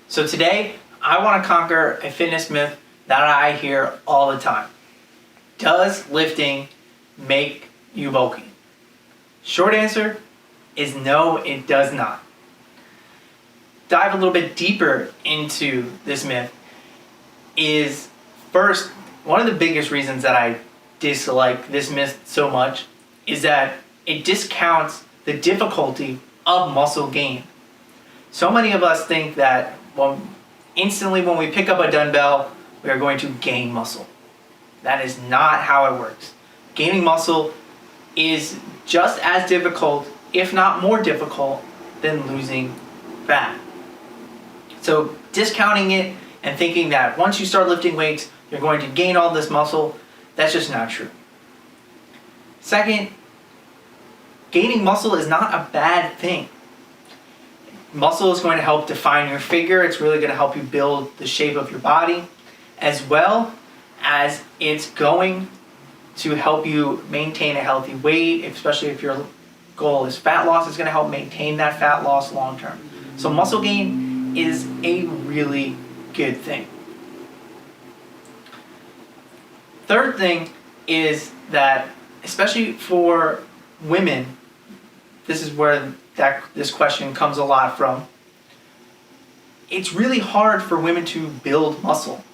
So today, I want to conquer a fitness myth that I hear all the time. Does lifting make you bulky? Short answer is no, it does not. Dive a little bit deeper into this myth is first, one of the biggest reasons that I dislike this myth so much is that it discounts the difficulty of muscle gain. So many of us think that instantly when we pick up a dumbbell, we are going to gain muscle. That is not how it works. Gaining muscle is just as difficult, if not more difficult, than losing fat. So discounting it and thinking that once you start lifting weights, you're going to gain all this muscle, that's just not true. Second, gaining muscle is not a bad thing. Muscle is going to help define your figure. It's really going to help you build the shape of your body, as well as it's going to help you maintain a healthy weight, especially if your goal is fat loss. It's going to help maintain that fat loss long term. So muscle gain is a really good thing. Third thing is that, especially for women, this is where this question comes a lot from. It's really hard for women to build muscle.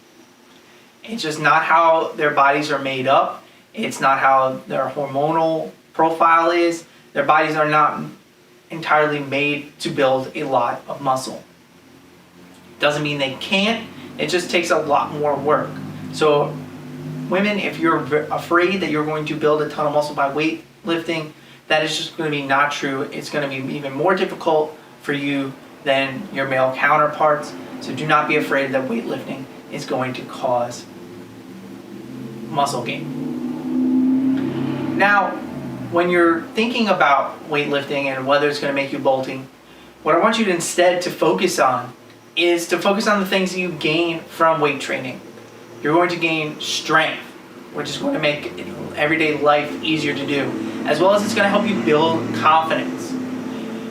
It's just not how their bodies are made up. It's not how their hormonal profile is. Their bodies are not entirely made to build a lot of muscle. Doesn't mean they can't, it just takes a lot more work. So women, if you're afraid that you're going to build a ton of muscle by weightlifting, that is just going to be not true. It's going to be even more difficult for you than your male counterparts. So do not be afraid that weightlifting is going to cause muscle gain. Now, when you're thinking about weightlifting and whether it's going to make you bulky, what I want you to instead to focus on is to focus on the things that you gain from weight training. You're going to gain strength, which is going to make everyday life easier to do, as well as it's going to help you build confidence.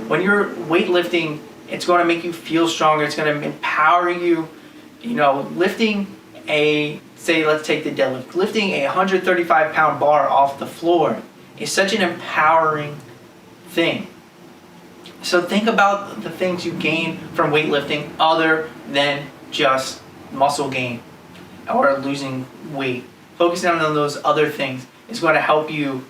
When you're weightlifting, it's going to make you feel stronger. It's going to empower you. Lifting let's take the deadlift. Lifting a 135-pound bar off the floor is such an empowering thing. So think about the things you gain from weightlifting other than just muscle gain or losing weight. Focusing on those other things is going to help you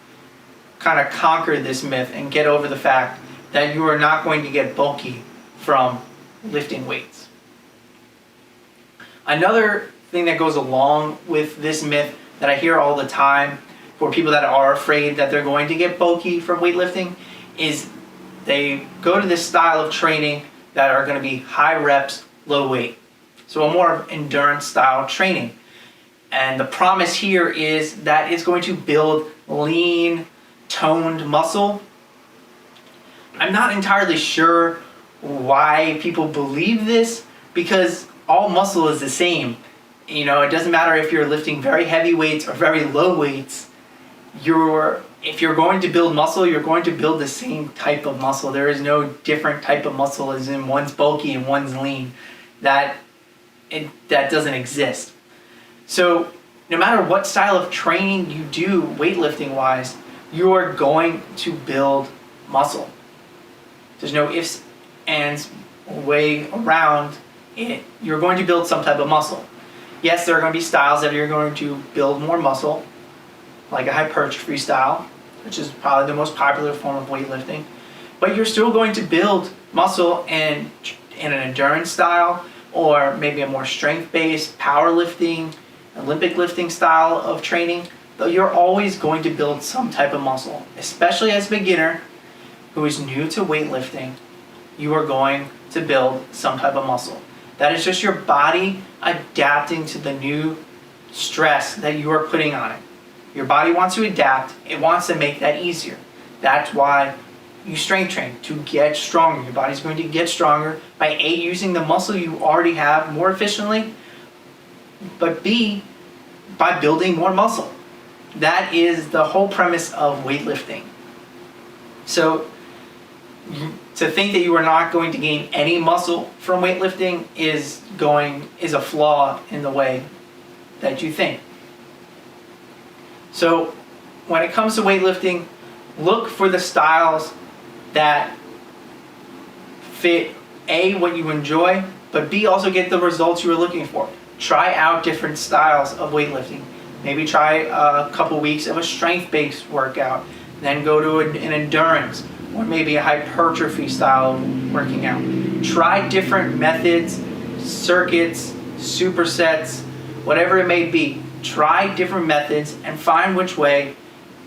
kind of conquer this myth and get over the fact that you are not going to get bulky from lifting weights. Another thing that goes along with this myth that I hear all the time for people that are afraid that they're going to get bulky from weightlifting is they go to this style of training that are going to be high reps, low weight. So a more endurance style training. And the promise here is that it's going to build lean, toned muscle. I'm not entirely sure why people believe this, because all muscle is the same. It doesn't matter if you're lifting very heavy weights or very low weights. If you're going to build muscle, you're going to build the same type of muscle. There is no different type of muscle, as in one's bulky and one's lean. That doesn't exist. So no matter what style of training you do weightlifting wise, you are going to build muscle. There's no ifs, ands, way around it. You're going to build some type of muscle. Yes, there are going to be styles that you're going to build more muscle, like a hypertrophy style, which is probably the most popular form of weightlifting. But you're still going to build muscle in an endurance style, or maybe a more strength-based powerlifting, Olympic lifting style of training. Though you're always going to build some type of muscle, especially as a beginner who is new to weightlifting. You are going to build some type of muscle. That is just your body adapting to the new stress that you are putting on it. Your body wants to adapt. It wants to make that easier. That's why you strength train, to get stronger. Your body's going to get stronger by A, using the muscle you already have more efficiently, but B, by building more muscle. That is the whole premise of weightlifting. So to think that you are not going to gain any muscle from weightlifting is a flaw in the way that you think. So when it comes to weightlifting, look for the styles that fit A, what you enjoy, but B, also get the results you are looking for. Try out different styles of weightlifting. Maybe try a couple weeks of a strength-based workout, then go to an endurance or maybe a hypertrophy style of working out. Try different methods, circuits, supersets, whatever it may be. Try different methods and find which way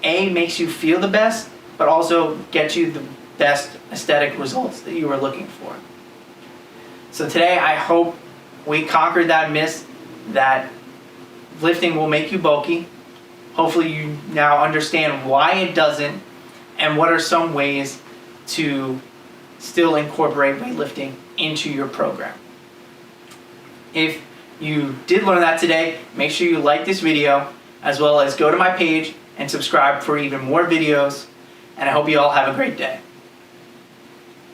A, makes you feel the best, but also gets you the best aesthetic results that you are looking for. So today I hope we conquered that myth that lifting will make you bulky. Hopefully you now understand why it doesn't and what are some ways to still incorporate weightlifting into your program. If you did learn that today, make sure you like this video as well as go to my page and subscribe for even more videos, and I hope you all have a great day.